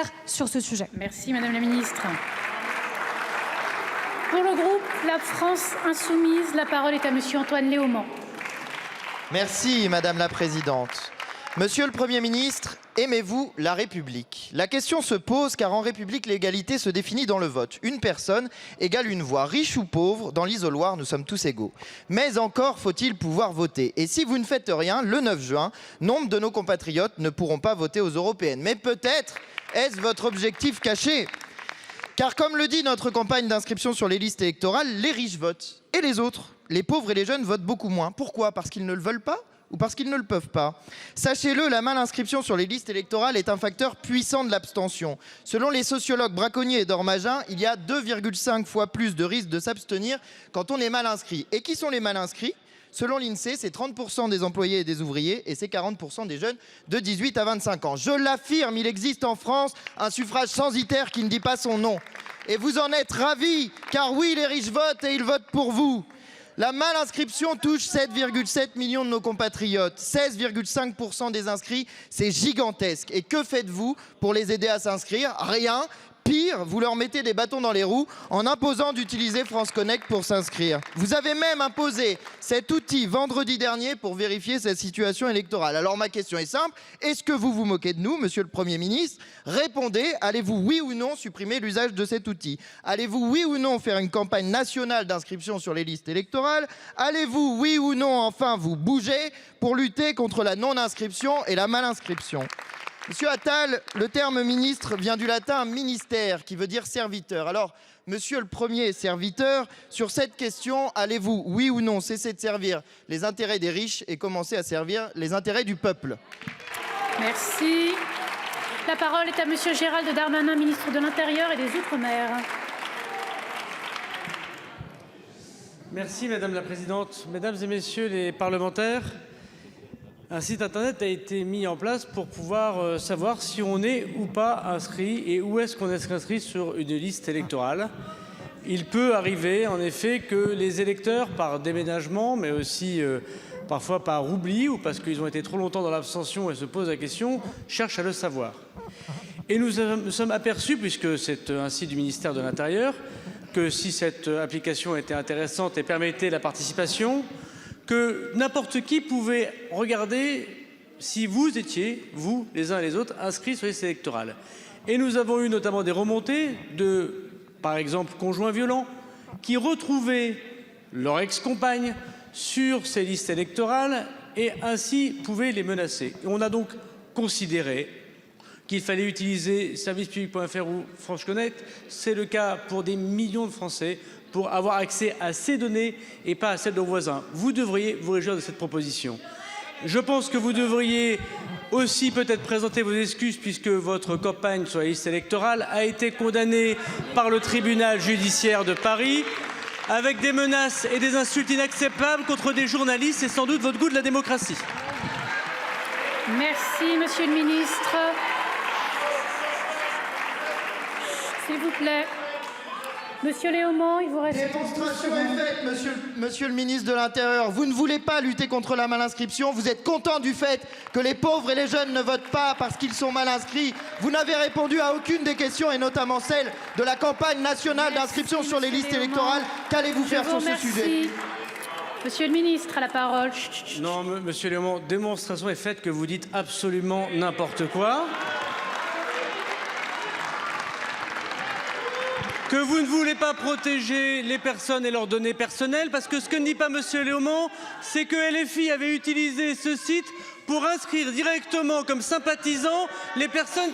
clair sur ce sujet. Merci Madame la Ministre. Pour le groupe La France Insoumise, la parole est à Monsieur Antoine Léaumont. Merci Madame la Présidente. Monsieur le Premier ministre, aimez-vous la République? La question se pose car en République, l'égalité se définit dans le vote. Une personne égale une voix. Riche ou pauvre, dans l'isoloir, nous sommes tous égaux. Mais encore faut-il pouvoir voter. Et si vous ne faites rien, le 9 juin, nombre de nos compatriotes ne pourront pas voter aux européennes. Mais peut-être est-ce votre objectif caché? Car comme le dit notre campagne d'inscription sur les listes électorales, les riches votent. Et les autres, les pauvres et les jeunes, votent beaucoup moins. Pourquoi? Parce qu'ils ne le veulent pas? Ou parce qu'ils ne le peuvent pas? Sachez-le, la mal-inscription sur les listes électorales est un facteur puissant de l'abstention. Selon les sociologues Braconnier et Dormagin, il y a 2,5 fois plus de risques de s'abstenir quand on est mal inscrit. Et qui sont les mal inscrits? Selon l'INSEE, c'est 30% des employés et des ouvriers et c'est 40% des jeunes de 18 à 25 ans. Je l'affirme, il existe en France un suffrage censitaire qui ne dit pas son nom. Et vous en êtes ravis, car oui, les riches votent et ils votent pour vous. La mal-inscription touche 7,7 millions de nos compatriotes. 16,5% des inscrits, c'est gigantesque. Et que faites-vous pour les aider à s'inscrire? Rien. Pire, vous leur mettez des bâtons dans les roues en imposant d'utiliser France Connect pour s'inscrire. Vous avez même imposé cet outil vendredi dernier pour vérifier sa situation électorale. Alors ma question est simple, est-ce que vous vous moquez de nous, monsieur le Premier ministre? Répondez, allez-vous oui ou non supprimer l'usage de cet outil? Allez-vous oui ou non faire une campagne nationale d'inscription sur les listes électorales? Allez-vous oui ou non enfin vous bouger pour lutter contre la non-inscription et la mal-inscription? Monsieur Attal, le terme ministre vient du latin ministère, qui veut dire serviteur. Alors, monsieur le premier serviteur, sur cette question, allez-vous, oui ou non, cesser de servir les intérêts des riches et commencer à servir les intérêts du peuple? Merci. La parole est à Monsieur Gérald Darmanin, ministre de l'Intérieur et des Outre-mer. Merci Madame la Présidente. Mesdames et Messieurs les parlementaires, un site internet a été mis en place pour pouvoir savoir si on est ou pas inscrit et où est-ce qu'on est inscrit sur une liste électorale. Il peut arriver en effet que les électeurs, par déménagement, mais aussi parfois par oubli ou parce qu'ils ont été trop longtemps dans l'abstention et se posent la question, cherchent à le savoir. Et nous sommes aperçus, puisque c'est un site du ministère de l'Intérieur, que si cette application était intéressante et permettait la participation, que n'importe qui pouvait regarder si vous étiez, vous, les uns et les autres, inscrits sur les listes électorales. Et nous avons eu notamment des remontées de, par exemple, conjoints violents qui retrouvaient leur ex-compagne sur ces listes électorales et ainsi pouvaient les menacer. Et on a donc considéré qu'il fallait utiliser servicepublic.fr ou France Connect. C'est le cas pour des millions de Français, pour avoir accès à ces données et pas à celles de vos voisins. Vous devriez vous réjouir de cette proposition. Je pense que vous devriez aussi peut-être présenter vos excuses puisque votre campagne sur la liste électorale a été condamnée par le tribunal judiciaire de Paris avec des menaces et des insultes inacceptables contre des journalistes. C'est sans doute votre goût de la démocratie. Merci, Monsieur le Ministre. S'il vous plaît. Monsieur Léaumont, il vous reste... Démonstration est faite, monsieur le ministre de l'Intérieur. Vous ne voulez pas lutter contre la mal-inscription. Vous êtes content du fait que les pauvres et les jeunes ne votent pas parce qu'ils sont mal inscrits. Vous n'avez répondu à aucune des questions, et notamment celle de la campagne nationale d'inscription sur les listes électorales. Qu'allez-vous faire sur ce sujet? Monsieur le ministre, à la parole. Non, monsieur Léaumont, démonstration est faite que vous dites absolument n'importe quoi. Que vous ne voulez pas protéger les personnes et leurs données personnelles, parce que ce que ne dit pas monsieur Léaumont, c'est que LFI avait utilisé ce site pour inscrire directement comme sympathisants les personnes